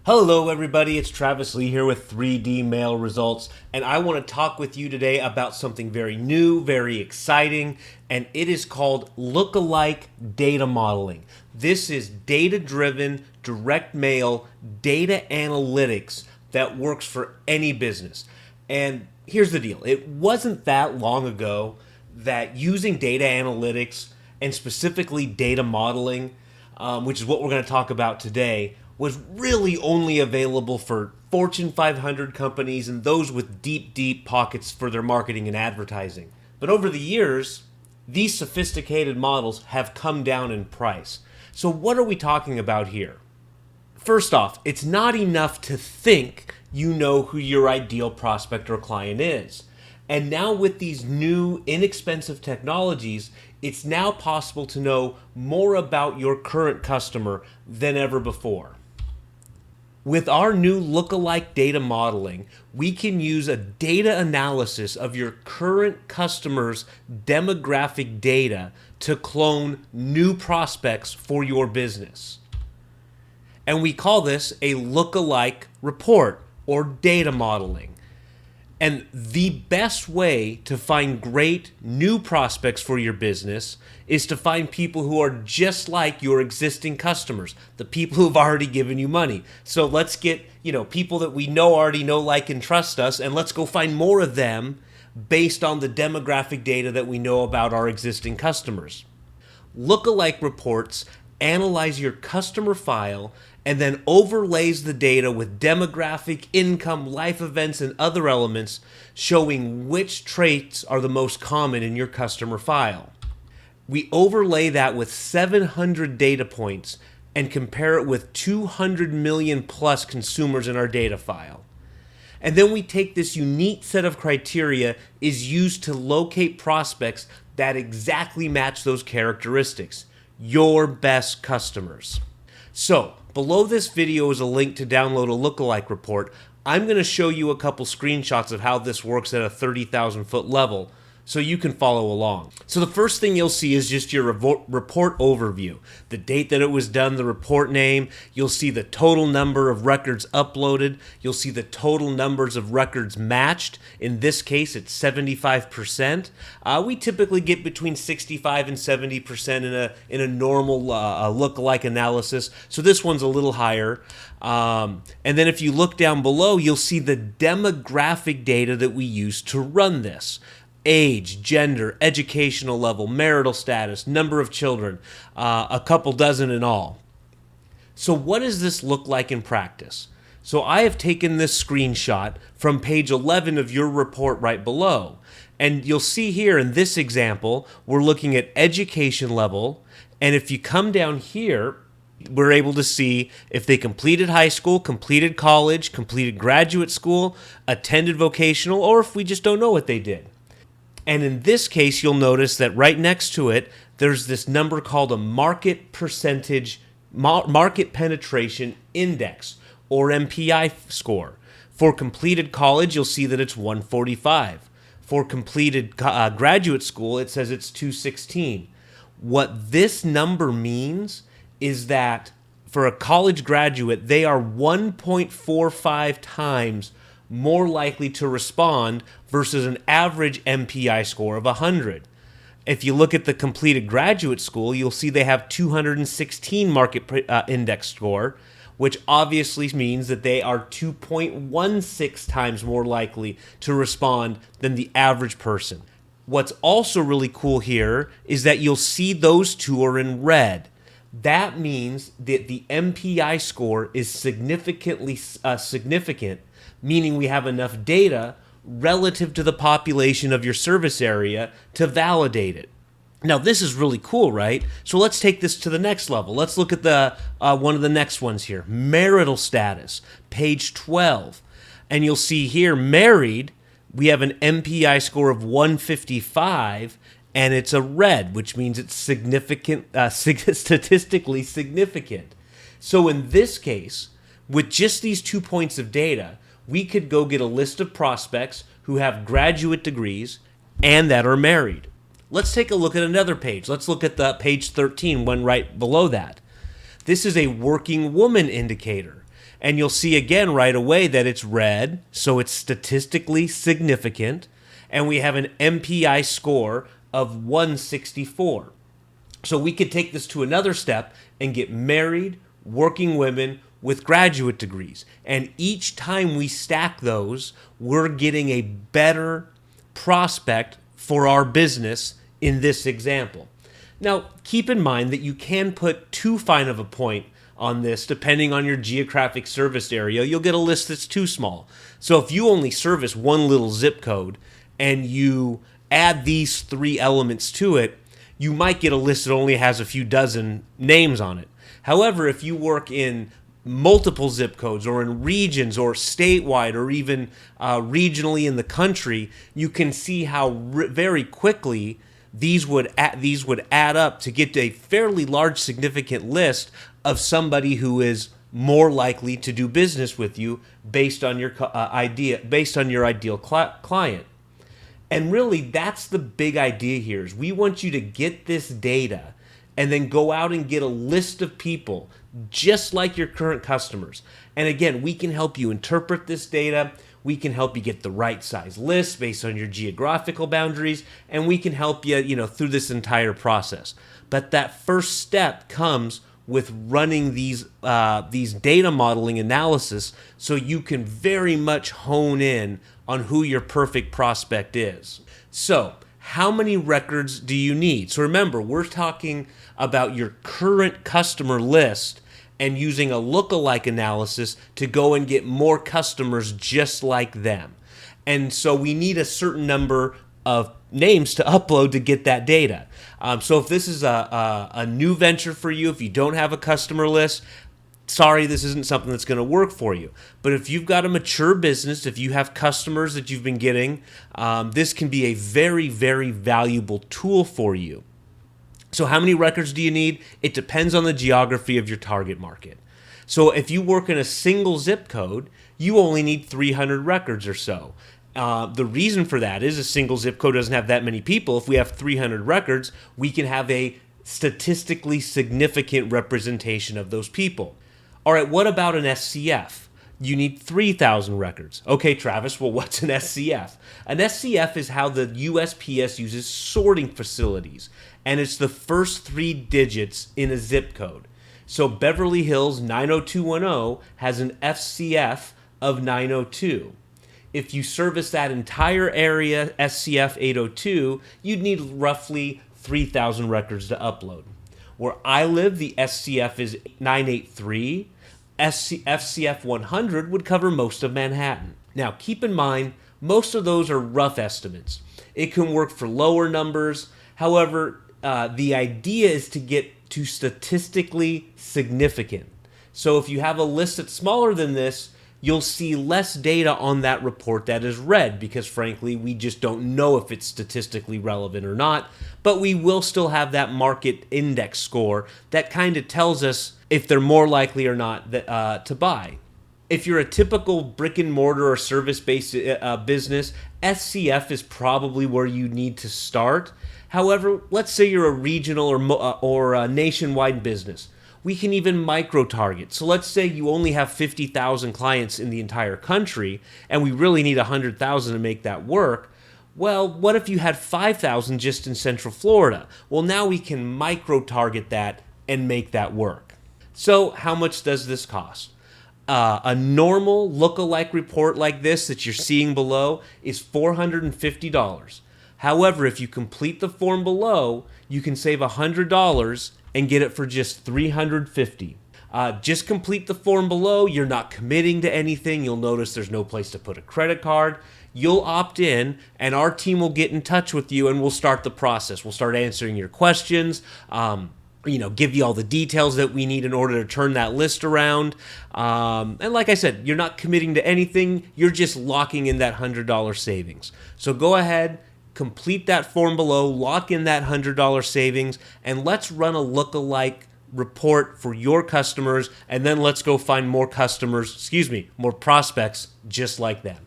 Hello everybody, it's Travis Lee here with 3D Mail Results, and I want to talk with you today about something very new, very exciting, and it is called Lookalike data modeling. This is data-driven, direct mail, data analytics that works for any business. And here's the deal, it wasn't that long ago that using data analytics and specifically data modeling, which is what we're going to talk about today, was really only available for Fortune 500 companies and those with deep, deep pockets for their marketing and advertising. But over the years, these sophisticated models have come down in price. So what are we talking about here? First off, it's not enough to think you know who your ideal prospect or client is. And now with these new inexpensive technologies, it's now possible to know more about your current customer than ever before. With our new Lookalike data modeling, we can use a data analysis of your current customers' demographic data to clone new prospects for your business. And we call this a Lookalike report or data modeling. And the best way to find great new prospects for your business is to find people who are just like your existing customers, the people who have already given you money. So let's get, people that we know already know, like, and trust us, and let's go find more of them based on the demographic data that we know about our existing customers. Lookalike reports analyze your customer file and then overlays the data with demographic, income, life events, and other elements showing which traits are the most common in your customer file. We overlay that with 700 data points and compare it with 200 million plus consumers in our data file. And then we take this unique set of criteria is used to locate prospects that exactly match those characteristics, your best customers. So, below this video is a link to download a Lookalike report. I'm going to show you a couple screenshots of how this works at a 30,000 foot level so you can follow along. So the first thing you'll see is just your report overview. The date that it was done, the report name. You'll see the total number of records uploaded. You'll see the total numbers of records matched. In this case, it's 75%. We typically get between 65 and 70% in a normal lookalike analysis. So this one's a little higher. And then if you look down below, you'll see the demographic data that we use to run this. Age, gender, educational level, marital status, number of children, a couple dozen in all. So what does this look like in practice? So I have taken this screenshot from page 11 of your report right below. And you'll see here in this example, we're looking at education level. And if you come down here, we're able to see if they completed high school, completed college, completed graduate school, attended vocational, or if we just don't know what they did. And in this case, you'll notice that right next to it, there's this number called a market penetration index, or MPI score. For completed college, you'll see that it's 145. For completed graduate school, it says it's 216. What this number means is that for a college graduate, they are 1.45 times more likely to respond versus an average MPI score of 100. If you look at the completed graduate school, you'll see they have 216 market index score, which obviously means that they are 2.16 times more likely to respond than the average person. What's also really cool here is that you'll see those two are in red. That means that the MPI score is significantly significant, meaning we have enough data relative to the population of your service area to validate it. Now, this is really cool, right? So let's take this to the next level. Let's look at the one of the next ones here. Marital status, page 12. And you'll see here, married, we have an MPI score of 155, and it's a red, which means it's significant, statistically significant. So in this case, with just these 2 points of data, we could go get a list of prospects who have graduate degrees and that are married. Let's take a look at another page. Let's look at the page 13, one right below that. This is a working woman indicator. And you'll see again right away that it's red, so it's statistically significant. And we have an MPI score of 164. So we could take this to another step and get married, working women with graduate degrees. And each time we stack those, we're getting a better prospect for our business in this example. Now, keep in mind that you can put too fine of a point on this depending on your geographic service area. You'll get a list that's too small. So if you only service one little zip code and you add these three elements to it, you might get a list that only has a few dozen names on it. However, if you work in multiple zip codes or in regions or statewide or even regionally in the country, you can see how very quickly these would add up to get a fairly large significant list of somebody who is more likely to do business with you based on your ideal client. And really, that's the big idea here, is we want you to get this data and then go out and get a list of people just like your current customers. And again, we can help you interpret this data. We can help you get the right size list based on your geographical boundaries, and we can help you, through this entire process. But that first step comes with running these data modeling analysis so you can very much hone in on who your perfect prospect is. So, how many records do you need? So remember, we're talking about your current customer list and using a lookalike analysis to go and get more customers just like them. And so we need a certain number of names to upload to get that data. So if this is a new venture for you, if you don't have a customer list, sorry, this isn't something that's going to work for you. But if you've got a mature business, if you have customers that you've been getting, this can be a very, very valuable tool for you. So how many records do you need? It depends on the geography of your target market. So if you work in a single zip code, you only need 300 records or so. The reason for that is a single zip code doesn't have that many people. If we have 300 records, we can have a statistically significant representation of those people. All right, what about an SCF? You need 3,000 records. Okay, Travis, well, what's an SCF? An SCF is how the USPS uses sorting facilities, and it's the first three digits in a zip code. So Beverly Hills 90210 has an FCF of 902. If you service that entire area, SCF 802, you'd need roughly 3,000 records to upload. Where I live, the SCF is 983. FCF 100 would cover most of Manhattan. Now, keep in mind, most of those are rough estimates. It can work for lower numbers. However, the idea is to get to statistically significant. So if you have a list that's smaller than this, you'll see less data on that report that is red because, frankly, we just don't know if it's statistically relevant or not. But we will still have that market index score that kind of tells us if they're more likely or not to buy. If you're a typical brick and mortar or service-based business, SCF is probably where you need to start. However, let's say you're a regional or a nationwide business. We can even micro-target. So let's say you only have 50,000 clients in the entire country, and we really need 100,000 to make that work. Well, what if you had 5,000 just in Central Florida? Well, now we can micro-target that and make that work. So how much does this cost? A normal lookalike report like this that you're seeing below is $450. However, if you complete the form below, you can save $100 and get it for just $350. Just complete the form below. You're not committing to anything. You'll notice there's no place to put a credit card. You'll opt in, and our team will get in touch with you, and we'll start the process. We'll start answering your questions, give you all the details that we need in order to turn that list around. And like I said, you're not committing to anything. You're just locking in that $100 savings. So go ahead, complete that form below, lock in that $100 savings, and let's run a lookalike report for your customers, and then let's go find more prospects just like them.